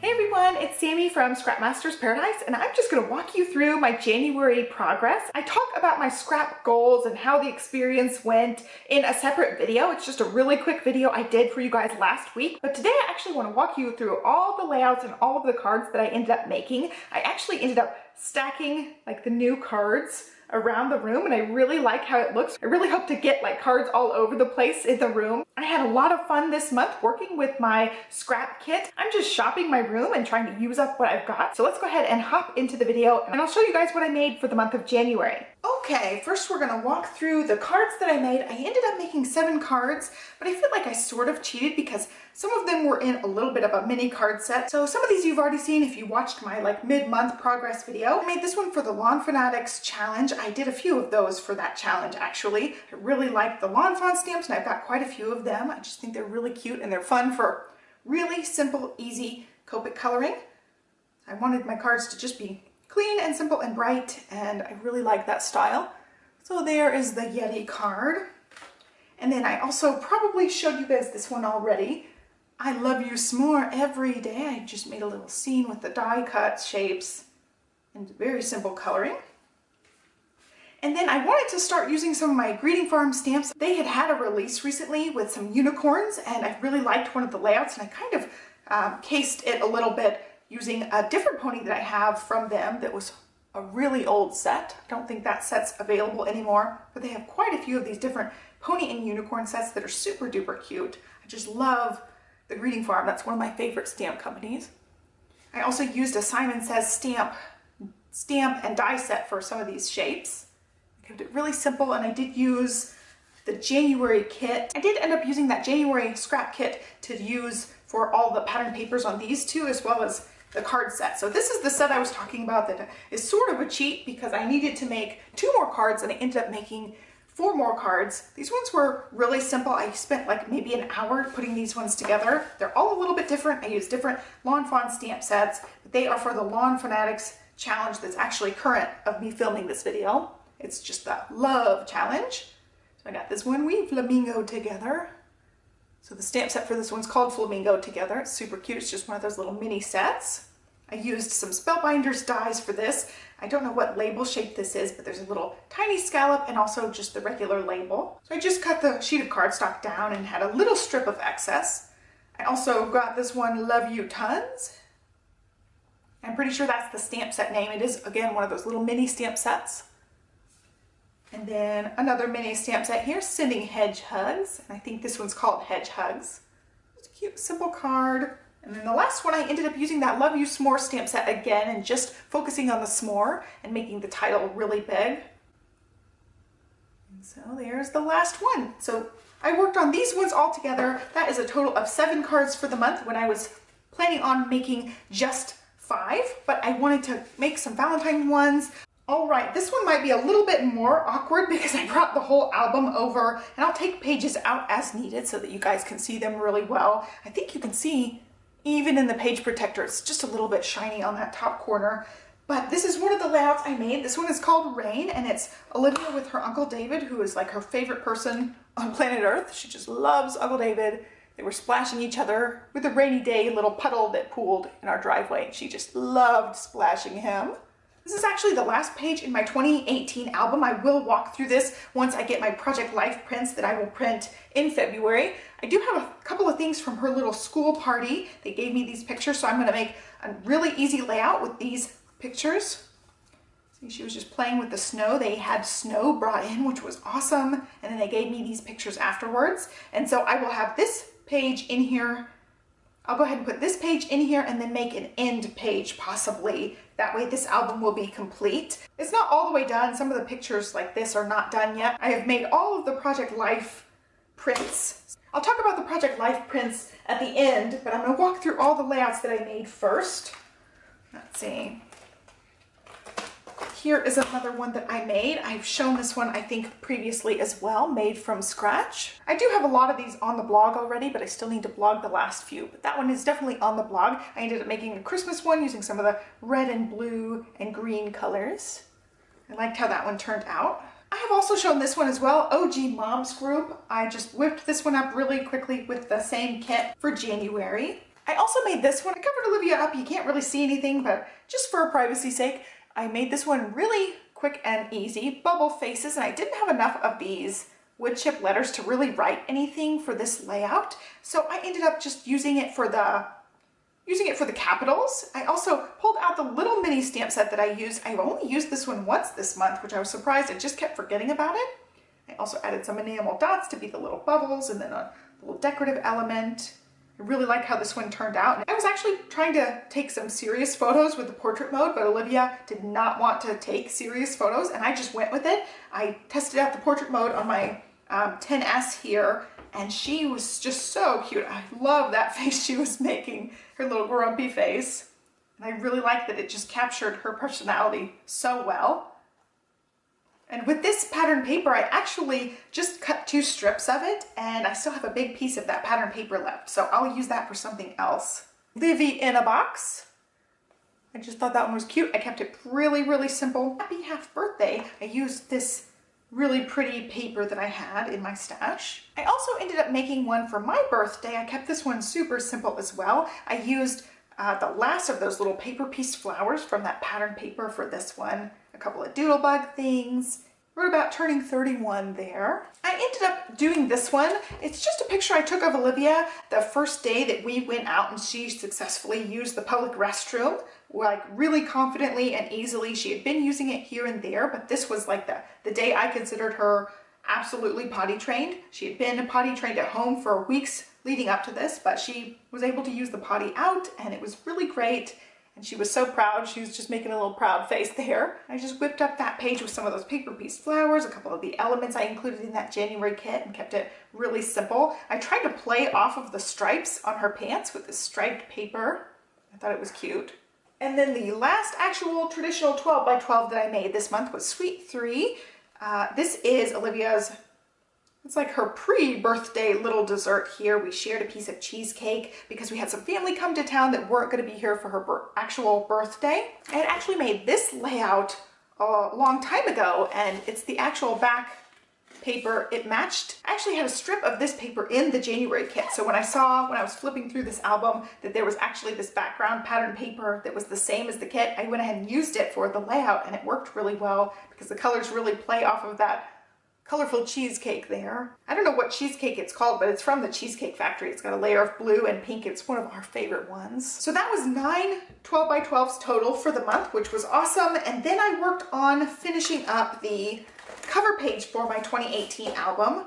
Hey everyone, it's Sammy from Scrapmaster's Paradise, and I'm just going to walk you through my January progress. I talk about my scrap goals and how the experience went in a separate video. It's just a really quick video I did for you guys last week, but today I actually want to walk you through all the layouts and all of the cards that I ended up making. I actually ended up stacking like the new cards around the room, and I really like how it looks. I really hope to get like cards all over the place in the room. I had a lot of fun this month working with my scrap kit. I'm just shopping my room and trying to use up what I've got. So let's go ahead and hop into the video and I'll show you guys what I made for the month of January. Okay, first we're gonna walk through the cards that I made. I ended up making 7 cards, but I feel like I sort of cheated because some of them were in a little bit of a mini card set. So some of these you've already seen if you watched my like mid-month progress video. I made this one for the Lawn Fanatics challenge. I did a few of those for that challenge actually. I really like the Lawn Fawn stamps and I've got quite a few of them. I just think they're really cute and they're fun for really simple, easy Copic coloring. I wanted my cards to just be clean and simple and bright, and I really like that style. So there is the Yeti card. And then I also probably showed you guys this one already. I love you s'more every day. I just made a little scene with the die cut shapes and very simple coloring. And then I wanted to start using some of my Greeting Farm stamps. They had a release recently with some unicorns, and I really liked one of the layouts, and I kind of cased it a little bit using a different pony that I have from them that was a really old set. I don't think that set's available anymore, but they have quite a few of these different pony and unicorn sets that are super duper cute. I just love the Greeting Farm. That's one of my favorite stamp companies. I also used a Simon Says stamp and die set for some of these shapes. I kept it really simple, and I did use the January kit. I did end up using that January scrap kit to use for all the pattern papers on these two, as well as the card set. So this is the set I was talking about that is sort of a cheat because I needed to make 2 more cards and I ended up making 4 more cards. These ones were really simple. I spent like maybe an hour putting these ones together. They're all a little bit different. I used different Lawn Fawn stamp sets, but they are for the Lawn Fanatics challenge that's actually current of me filming this video. It's just the Love Challenge. So I got this one, We Flamingo Together. So the stamp set for this one's called Flamingo Together. It's super cute. It's just one of those little mini sets. I used some Spellbinders dies for this. I don't know what label shape this is, but there's a little tiny scallop and also just the regular label. So I just cut the sheet of cardstock down and had a little strip of excess. I also got this one, Love You Tons. I'm pretty sure that's the stamp set name. It is, again, one of those little mini stamp sets. And then another mini stamp set here, Sending Hedge Hugs. And I think this one's called Hedge Hugs. It's a cute, simple card. And then the last one, I ended up using that Love You S'more stamp set again and just focusing on the s'more and making the title really big. And so there's the last one. So I worked on these ones all together. That is a total of 7 cards for the month when I was planning on making just 5, but I wanted to make some Valentine ones. All right, this one might be a little bit more awkward because I brought the whole album over, and I'll take pages out as needed so that you guys can see them really well. I think you can see even in the page protector, it's just a little bit shiny on that top corner. But this is one of the layouts I made. This one is called Rain, and it's Olivia with her Uncle David, who is like her favorite person on planet Earth. She just loves Uncle David. They were splashing each other with a rainy day little puddle that pooled in our driveway. She just loved splashing him. This is actually the last page in my 2018 album. I will walk through this once I get my Project Life prints that I will print in February. I do have a couple of things from her little school party. They gave me these pictures, so I'm going to make a really easy layout with these pictures. See, she was just playing with the snow. They had snow brought in, which was awesome, and then they gave me these pictures afterwards. And so I will have this page in here. I'll go ahead and put this page in here and then make an end page possibly. That way this album will be complete. It's not all the way done. Some of the pictures like this are not done yet. I have made all of the Project Life prints. I'll talk about the Project Life prints at the end, but I'm going to walk through all the layouts that I made first. Let's see. Here is another one that I made. I've shown this one, I think, previously as well, made from scratch. I do have a lot of these on the blog already, but I still need to blog the last few. But that one is definitely on the blog. I ended up making a Christmas one using some of the red and blue and green colors. I liked how that one turned out. I have also shown this one as well, OG Moms Group. I just whipped this one up really quickly with the same kit for January. I also made this one. I covered Olivia up. You can't really see anything, but just for privacy's sake, I made this one really quick and easy. Bubble faces, and I didn't have enough of these wood chip letters to really write anything for this layout. So I ended up just using it for the capitals. I also pulled out the little mini stamp set that I used. I've only used this one once this month, which I was surprised. I just kept forgetting about it. I also added some enamel dots to be the little bubbles and then a little decorative element. I really like how this one turned out. I was actually trying to take some serious photos with the portrait mode, but Olivia did not want to take serious photos, and I just went with it. I tested out the portrait mode on my 10S here, and she was just so cute. I love that face she was making, her little grumpy face. And I really like that it just captured her personality so well. And with this pattern paper, I actually just cut 2 strips of it, and I still have a big piece of that pattern paper left, so I'll use that for something else. Livy in a box. I just thought that one was cute. I kept it really, really simple. Happy half birthday. I used this really pretty paper that I had in my stash. I also ended up making one for my birthday. I kept this one super simple as well. I used the last of those little paper piece flowers from that pattern paper for this one. A couple of doodlebug things. Wrote about turning 31 there. I ended up doing this one. It's just a picture I took of Olivia the first day that we went out and she successfully used the public restroom, like really confidently and easily. She had been using it here and there, but this was like the day I considered her absolutely potty trained. She had been potty trained at home for weeks leading up to this, but she was able to use the potty out, and it was really great. And she was so proud. She was just making a little proud face there. I just whipped up that page with some of those paper piece flowers, a couple of the elements I included in that January kit, and kept it really simple. I tried to play off of the stripes on her pants with this striped paper. I thought it was cute. And then the last actual traditional 12 by 12 that I made this month was Sweet 3. This is Olivia's, it's like her pre-birthday little dessert here. We shared a piece of cheesecake because we had some family come to town that weren't going to be here for her actual birthday. I had actually made this layout a long time ago, and it's the actual back paper. It matched. I actually had a strip of this paper in the January kit. So when I was flipping through this album that there was actually this background pattern paper that was the same as the kit, I went ahead and used it for the layout, and it worked really well because the colors really play off of that colorful cheesecake there. I don't know what cheesecake it's called, but it's from the Cheesecake Factory. It's got a layer of blue and pink. It's one of our favorite ones. So that was 9 12 by 12s total for the month, which was awesome. And then I worked on finishing up the cover page for my 2018 album.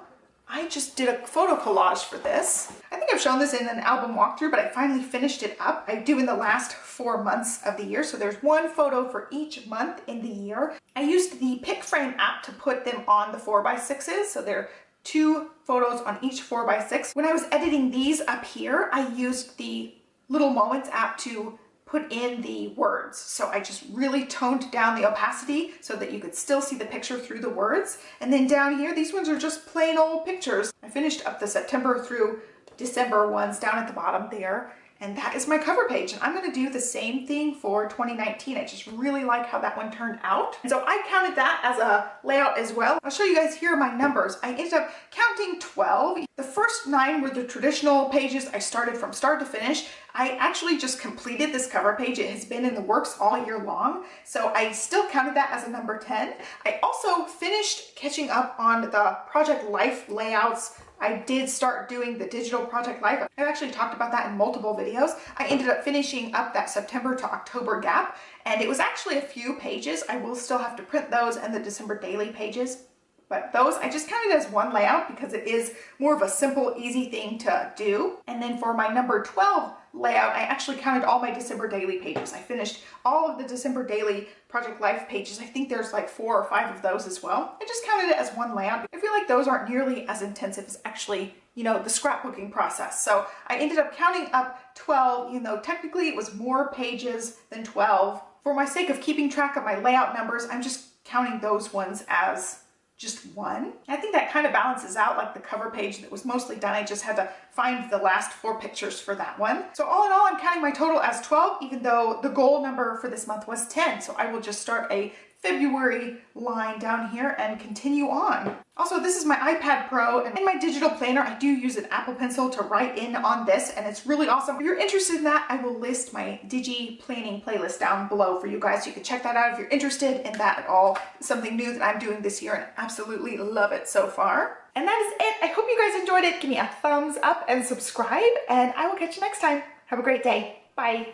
I just did a photo collage for this. I think I've shown this in an album walkthrough, but I finally finished it up. I do in the last 4 months of the year, so there's one photo for each month in the year. I used the Pick Frame app to put them on the 4x6s, so there are 2 photos on each 4x6. When I was editing these up here, I used the Little Moments app to put in the words. So I just really toned down the opacity so that you could still see the picture through the words. And then down here, these ones are just plain old pictures. I finished up the September through December ones down at the bottom there. And that is my cover page. And I'm gonna do the same thing for 2019. I just really like how that one turned out. And so I counted that as a layout as well. I'll show you guys here my numbers. I ended up counting 12. The first 9 were the traditional pages I started from start to finish. I actually just completed this cover page. It has been in the works all year long. So I still counted that as a number 10. I also finished catching up on the Project Life layouts. I did start doing the digital Project Life. I've actually talked about that in multiple videos. I ended up finishing up that September to October gap, and it was actually a few pages. I will still have to print those and the December daily pages, but those I just counted as one layout because it is more of a simple, easy thing to do. And then for my number 12 layout, I actually counted all my December daily pages. I finished all of the December daily Project Life pages. I think there's like 4 or 5 of those as well. I just counted it as one layout. I feel like those aren't nearly as intensive as actually, you know, the scrapbooking process. So I ended up counting up 12, even though technically it was more pages than 12. For my sake of keeping track of my layout numbers, I'm just counting those ones as just one. I think that kind of balances out like the cover page that was mostly done. I just had to find the last 4 pictures for that one. So all in all, I'm counting my total as 12, even though the goal number for this month was 10. So I will just start a February line down here and continue on. Also, this is my iPad Pro, and in my digital planner, I do use an Apple Pencil to write in on this, and it's really awesome. If you're interested in that, I will list my Digi planning playlist down below for you guys. You can check that out if you're interested in that at all. It's something new that I'm doing this year, and I absolutely love it so far. And that is it. I hope you guys enjoyed it. Give me a thumbs up and subscribe, and I will catch you next time. Have a great day. Bye.